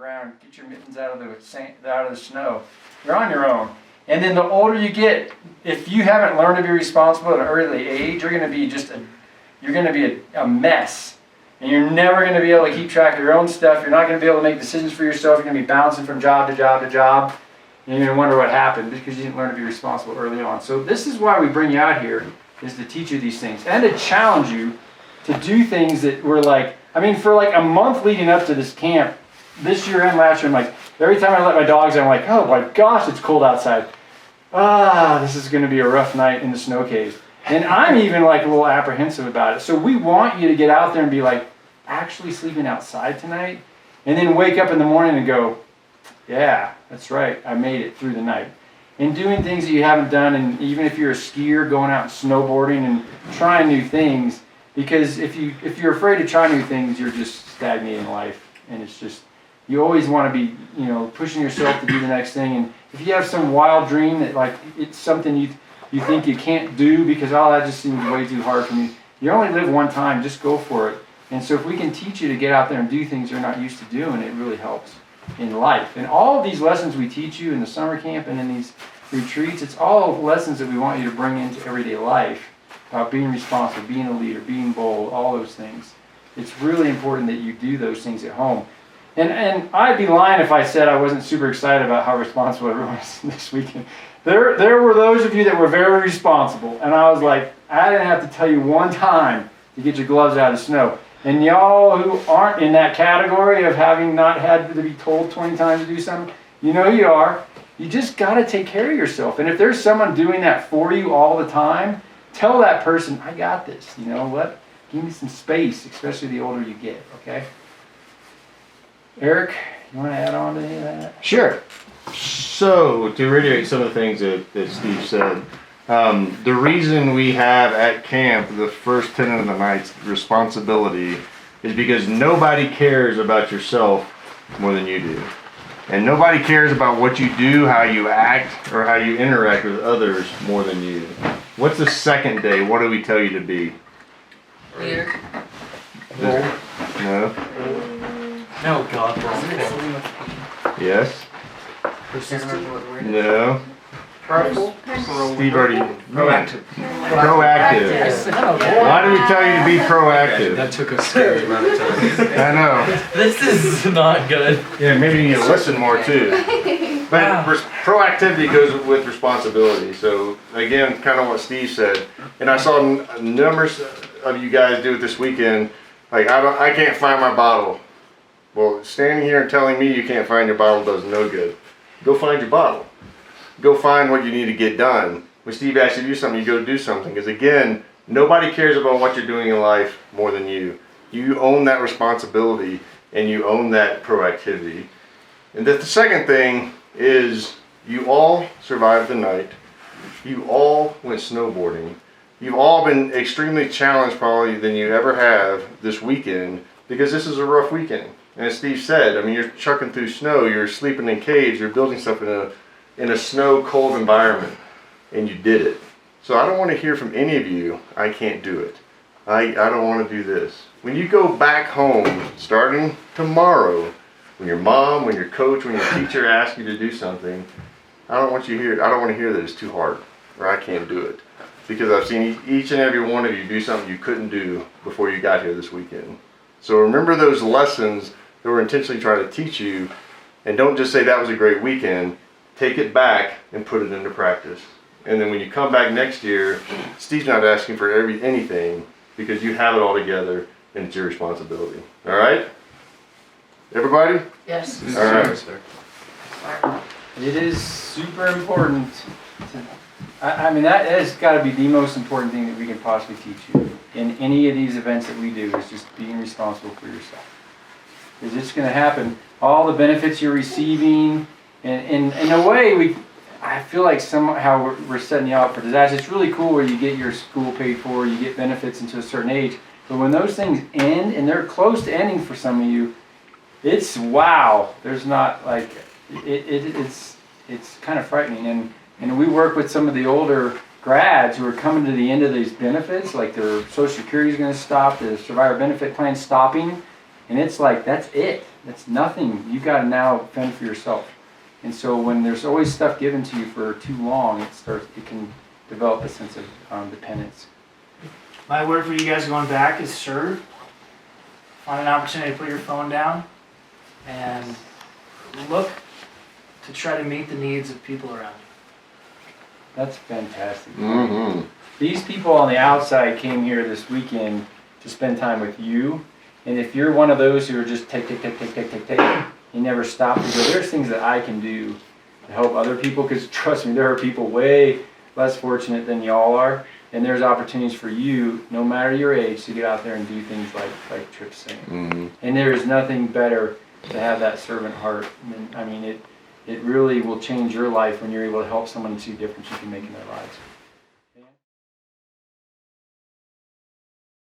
ground, get your mittens out of the snow. You're on your own. And then the older you get, if you haven't learned to be responsible at an early age, you're going to be a mess. And you're never going to be able to keep track of your own stuff. You're not going to be able to make decisions for yourself. You're going to be bouncing from job to job to job. And you're going to wonder what happened because you didn't learn to be responsible early on. So this is why we bring you out here, is to teach you these things. And to challenge you to do things that were like, for like a month leading up to this camp, this year and last year, I'm like, every time I let my dogs out, I'm like, oh my gosh, it's cold outside. This is going to be a rough night in the snow caves. And I'm even like a little apprehensive about it. So we want you to get out there and be like, actually sleeping outside tonight? And then wake up in the morning and go, yeah, that's right, I made it through the night. And doing things that you haven't done, and even if you're a skier, going out and snowboarding and trying new things, because if you're afraid to try new things, you're just stagnating life. And it's just, you always want to be, pushing yourself to do the next thing. And if you have some wild dream that like it's something you think you can't do because that just seems way too hard for me, you only live one time, just go for it. And so if we can teach you to get out there and do things you're not used to doing, it really helps in life. And all of these lessons we teach you in the summer camp and in these retreats, it's all lessons that we want you to bring into everyday life about being responsible, being a leader, being bold, all those things. It's really important that you do those things at home. And I'd be lying if I said I wasn't super excited about how responsible everyone is this weekend. There were those of you that were very responsible, and I was like, I didn't have to tell you one time to get your gloves out of the snow. And y'all who aren't in that category of having not had to be told 20 times to do something, you know you are. You just got to take care of yourself. And if there's someone doing that for you all the time, tell that person, I got this. You know what? Give me some space, especially the older you get, okay? Eric, you want to add on to any of that? Sure. So, to reiterate some of the things that Steve said, the reason we have at camp the first tenet of the night's responsibility is because nobody cares about yourself more than you do. And nobody cares about what you do, how you act, or how you interact with others more than you. What's the second day? What do we tell you to be? Leader. No? No, God. Yes? No? Steve already. Proactive. Proactive. Why do we tell you to be proactive? That took a scary amount of time. I know. This is not good. Yeah, maybe you need to listen more too. But proactivity goes with responsibility. So again, kind of what Steve said, and I saw numbers of you guys do it this weekend. Like I can't find my bottle. Well, standing here and telling me you can't find your bottle does no good. Go find your bottle. Go find what you need to get done. When Steve asks you to do something, you go do something. Because again, nobody cares about what you're doing in life more than you. You own that responsibility and you own that proactivity. And the second thing is you all survived the night. You all went snowboarding. You've all been extremely challenged probably than you ever have this weekend because this is a rough weekend. And as Steve said, you're trucking through snow, you're sleeping in caves, you're building stuff in a snow cold environment, and you did it. So I don't want to hear from any of you, I can't do it. I don't want to do this. When you go back home, starting tomorrow, when your mom, when your coach, when your teacher asks you to do something, I don't want to hear that it's too hard, or I can't do it. Because I've seen each and every one of you do something you couldn't do before you got here this weekend. So remember those lessons that we're intentionally trying to teach you, and don't just say that was a great weekend. Take it back and put it into practice. And then when you come back next year, Steve's not asking for anything because you have it all together and it's your responsibility. All right? Everybody? Yes. All right. It is super important. That has got to be the most important thing that we can possibly teach you in any of these events that we do, is just being responsible for yourself. Because it's going to happen. All the benefits you're receiving, and in a way, I feel like somehow we're setting you up for disaster. It's really cool where you get your school paid for, you get benefits until a certain age. But when those things end, and they're close to ending for some of you, it's wow. There's not like it's kind of frightening. And we work with some of the older grads who are coming to the end of these benefits, like their Social Security is going to stop, the Survivor Benefit Plan stopping, And it's like, that's it. That's nothing. You got to now fend for yourself. And so when there's always stuff given to you for too long, it can develop a sense of dependence. My word for you guys going back is serve. Find an opportunity to put your phone down and look to try to meet the needs of people around you. That's fantastic. Mm-hmm. These people on the outside came here this weekend to spend time with you. And if you're one of those who are just take, you never stop to go, there's things that I can do to help other people, because trust me, there are people way less fortunate than y'all are. And there's opportunities for you, no matter your age, to get out there and do things like Tripp's saying. Mm-hmm. And there is nothing better to have that servant heart. I mean, it really will change your life when you're able to help someone see the difference you can make in their lives.